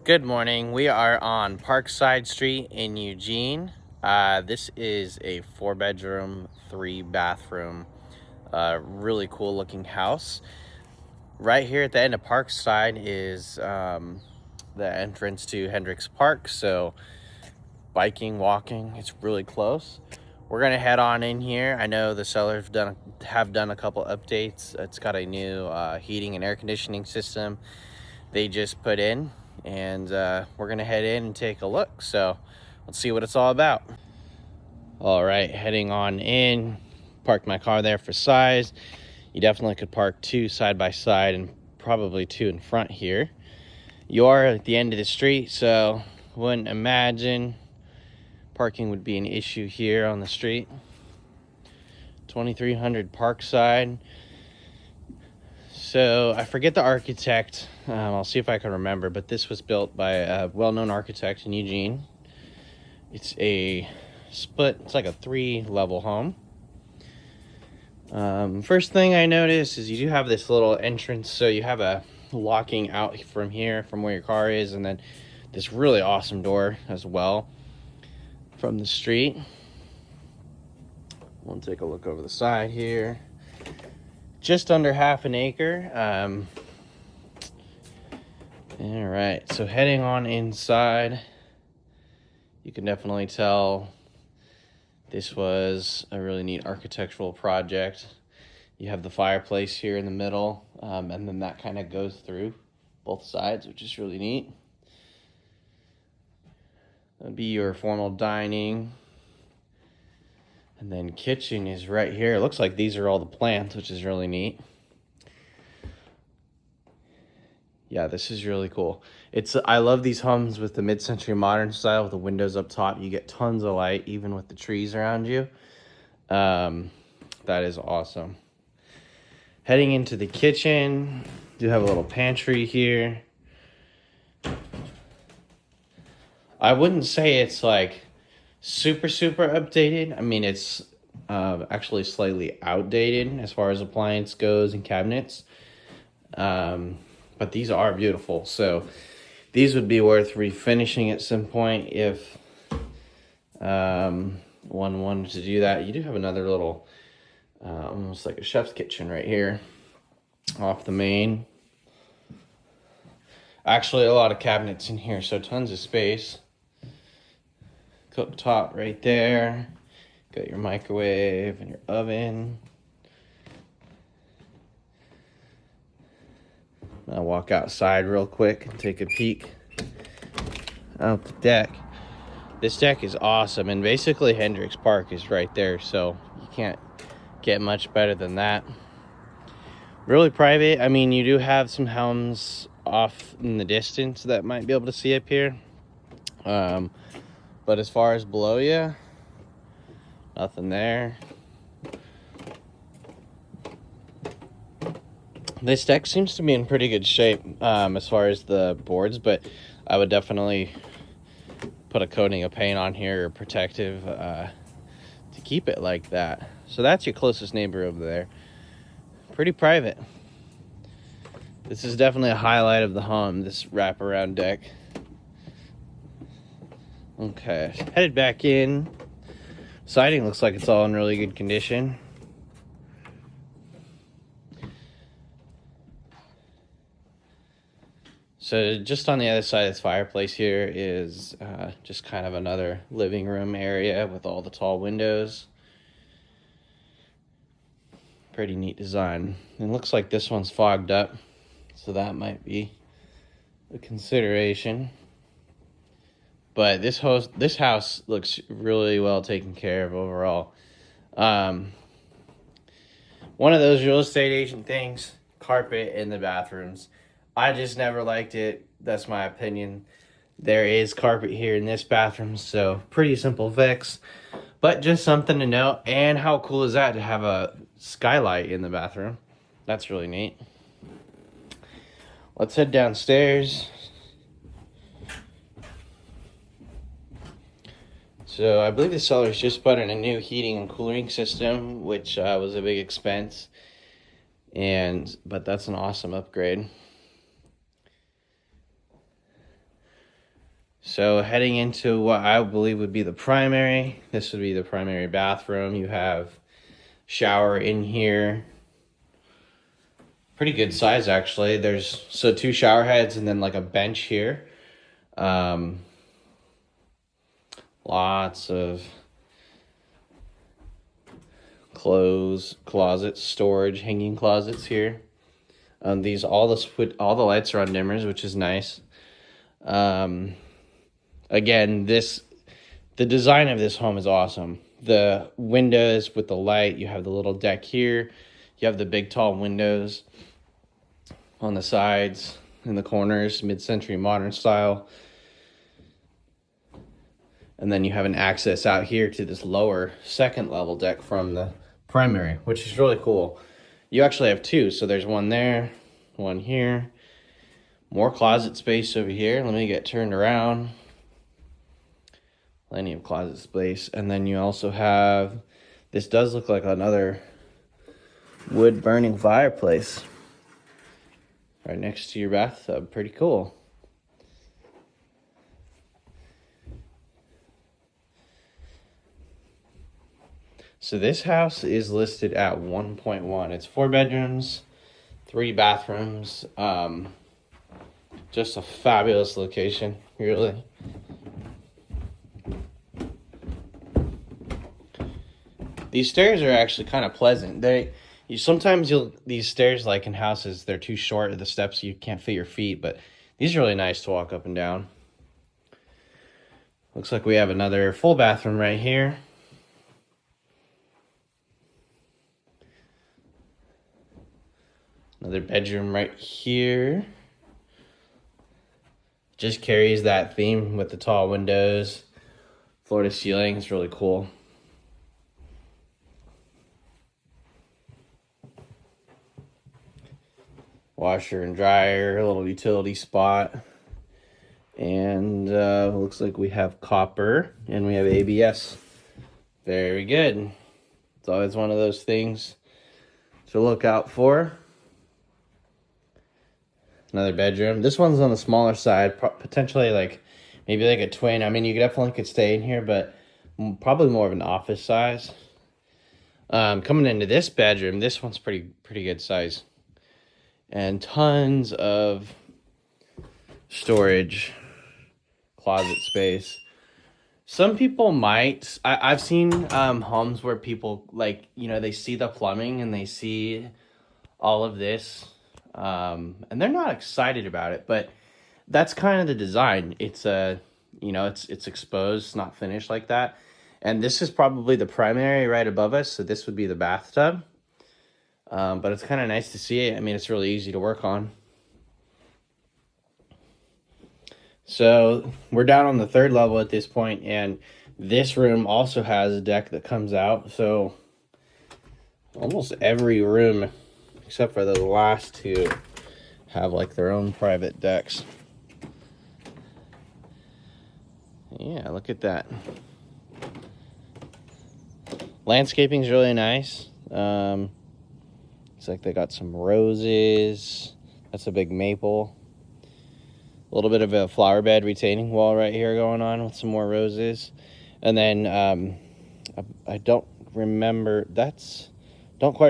Good morning. We are on Parkside Street in Eugene. This is a 4-bedroom, 3-bathroom, really cool looking house. Right here at the end of Parkside is the entrance to Hendricks Park. So biking, walking, it's really close. We're gonna head on in here. I know the sellers have done a couple updates. It's got a new heating and air conditioning system they just put in, and we're gonna head in and take a look. So let's see what it's all about. All right, heading on in. Parked my car there for size. You definitely could park two side by side and probably two in front here. You are at the end of the street, so wouldn't imagine parking would be an issue here on the street. 2300 Parkside. So I forget the architect. I'll see if I can remember, but this was built by a well-known architect in Eugene. It's a split, it's like a 3-level home. First thing I noticed is you do have this little entrance, so you have a locking out from here, from where your car is, and then this really awesome door as well from the street. We'll take a look over the side here. Just under half an acre. All right, so heading on inside, you can definitely tell this was a really neat architectural project. You have the fireplace here in the middle, and then that kind of goes through both sides, which is really neat. That'd be your formal dining. And then kitchen is right here. It looks like these are all the plants, which is really neat. Yeah, this is really cool. I love these homes with the mid-century modern style with the windows up top. You get tons of light even with the trees around you. That is awesome. Heading into the kitchen, you have a little pantry here. I wouldn't say it's like super updated. I mean, it's actually slightly outdated as far as appliance goes and cabinets. But these are beautiful. So these would be worth refinishing at some point if one wanted to do that. You do have another little, almost like a chef's kitchen right here off the main. Actually, a lot of cabinets in here, so tons of space. Cooktop right there. Got your microwave and your oven. I'll walk outside real quick and take a peek out the deck. This deck is awesome, and basically Hendricks Park is right there, so you can't get much better than that. Really private. I mean, you do have some homes off in the distance that might be able to see up here. But as far as below you, nothing there. This deck seems to be in pretty good shape as far as the boards, but I would definitely put a coating of paint on here or protective to keep it like that. So that's your closest neighbor over there. Pretty private. This is definitely a highlight of the home, this wraparound deck. Okay, headed back in. Siding looks like it's all in really good condition. So just on the other side of this fireplace here is just kind of another living room area with all the tall windows. Pretty neat design. It looks like this one's fogged up, so that might be a consideration. But this house looks really well taken care of overall. One of those real estate agent things, carpet in the bathrooms. I just never liked it. That's my opinion. There is carpet here in this bathroom, so pretty simple fix. But just something to note. And how cool is that to have a skylight in the bathroom? That's really neat. Let's head downstairs. So I believe the sellers just put in a new heating and cooling system, which was a big expense. But that's an awesome upgrade. So heading into what I believe would be the primary, this would be the primary bathroom. You have shower in here. Pretty good size, actually. There's two shower heads and then like a bench here. Lots of clothes, closets, storage, hanging closets here. All the lights are on dimmers, which is nice. Again, the design of this home is awesome. The windows with the light, you have the little deck here. You have the big tall windows on the sides, in the corners, mid-century modern style. And then you have an access out here to this lower second level deck from the primary, which is really cool. You actually have two, so there's one there, one here. More closet space over here. Let me get turned around. Plenty of closet space. And then you also have, this does look like another wood burning fireplace right next to your bathtub. Pretty cool. So this house is listed at 1.1. It's 4 bedrooms, 3 bathrooms. Just a fabulous location, really. These stairs are actually kind of pleasant. These stairs, like in houses, they're too short at the steps, so you can't fit your feet, but these are really nice to walk up and down. Looks like we have another full bathroom right here. Another bedroom right here. Just carries that theme with the tall windows, floor to ceiling. It's really cool. Washer and dryer, a little utility spot. And looks like we have copper and we have ABS. Very good. It's always one of those things to look out for. Another bedroom. This one's on the smaller side, potentially maybe like a twin. I mean, you definitely could stay in here, but probably more of an office size. Coming into this bedroom, this one's pretty good size. And tons of storage, closet space. Some people might, I've seen homes where people they see the plumbing and they see all of this, and they're not excited about it, but that's kind of the design. It's it's exposed, it's not finished like that. And this is probably the primary right above us, so this would be the bathtub. But it's kind of nice to see it. I mean, it's really easy to work on. So we're down on the 3rd level at this point, and this room also has a deck that comes out. So almost every room, except for the last 2, have their own private decks. Yeah, look at that. Landscaping is really nice. Looks like they got some roses. That's a big maple. A little bit of a flower bed retaining wall right here going on with some more roses. And then I don't quite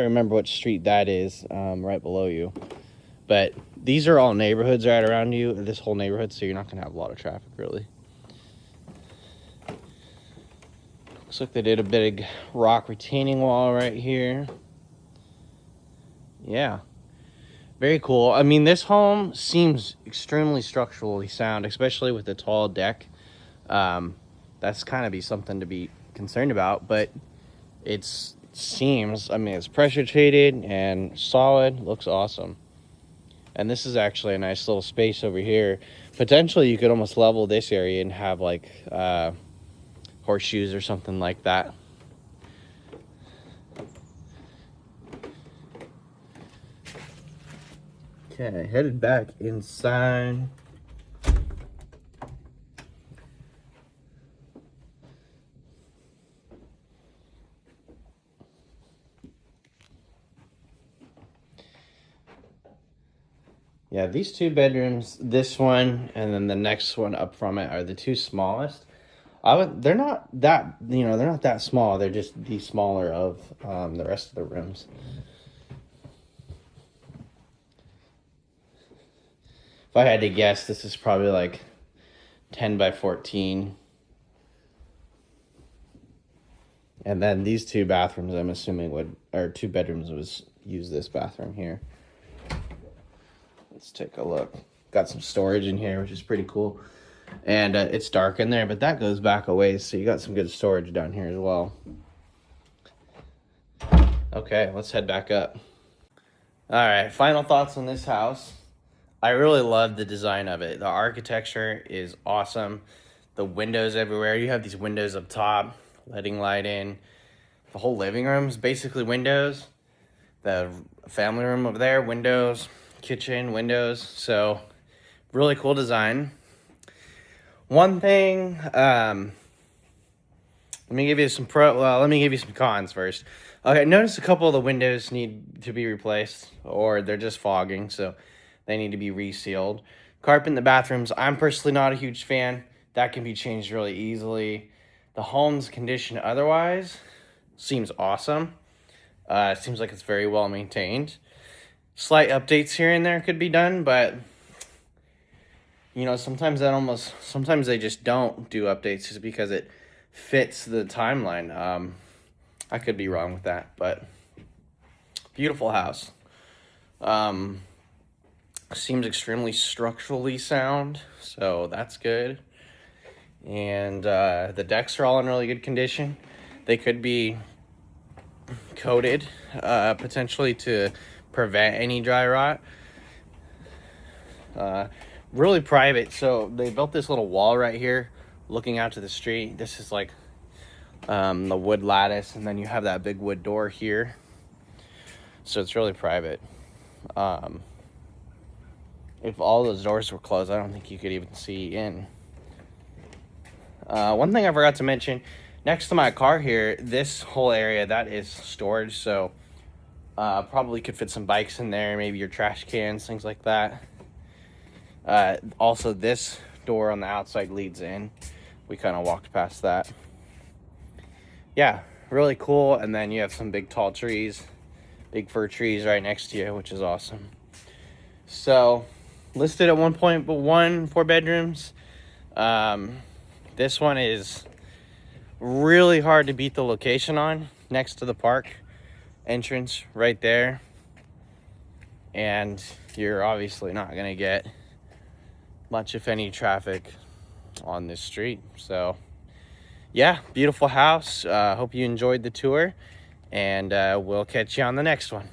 remember what street that is right below you. But these are all neighborhoods right around you, this whole neighborhood, so you're not going to have a lot of traffic, really. Looks like they did a big rock retaining wall right here. Yeah. Very cool. I mean, this home seems extremely structurally sound, especially with the tall deck. That's kind of be something to be concerned about, but it's pressure treated and solid. Looks awesome. And this is actually a nice little space over here. Potentially, you could almost level this area and have horseshoes or something like that. Okay, headed back inside. Yeah, these two bedrooms, this one and then the next one up from it, are the two smallest. They're not that, they're not that small. They're just the smaller of the rest of the rooms. If I had to guess, this is probably like 10 by 14. And then these two bathrooms, I'm assuming or two bedrooms was use this bathroom here. Let's take a look. Got some storage in here, which is pretty cool. And it's dark in there, but that goes back a ways, so you got some good storage down here as well. Okay, let's head back up. All right, final thoughts on this house. I really love the design of it. The architecture is awesome. The windows everywhere. You have these windows up top, letting light in. The whole living room is basically windows. The family room over there, windows. Kitchen, windows. So, really cool design. One thing, let me give you some cons first. Okay, notice a couple of the windows need to be replaced, or they're just fogging, so they need to be resealed. Carpet in the bathrooms, I'm personally not a huge fan. That can be changed really easily. The home's condition otherwise seems awesome. Seems like it's very well maintained. Slight updates here and there could be done, but sometimes they just don't do updates just because it fits the timeline. I could be wrong with that, but beautiful house. Seems extremely structurally sound, so that's good. And the decks are all in really good condition. They could be coated potentially to prevent any dry rot. Really private, so they built this little wall right here looking out to the street. This is like the wood lattice, and then you have that big wood door here, so it's really private. If all those doors were closed, I don't think you could even see in. One thing I forgot to mention, next to my car here, this whole area, that is storage, so probably could fit some bikes in there, maybe your trash cans, things like that. Also, this door on the outside leads in. We kind of walked past that. Yeah, really cool. And then you have some big tall trees, big fir trees right next to you, which is awesome. So, listed at 1.1 4 bedrooms. This one is really hard to beat the location on, next to the park entrance right there. And you're obviously not going to get much, if any, traffic on this street. So yeah, beautiful house. Hope you enjoyed the tour, and we'll catch you on the next one.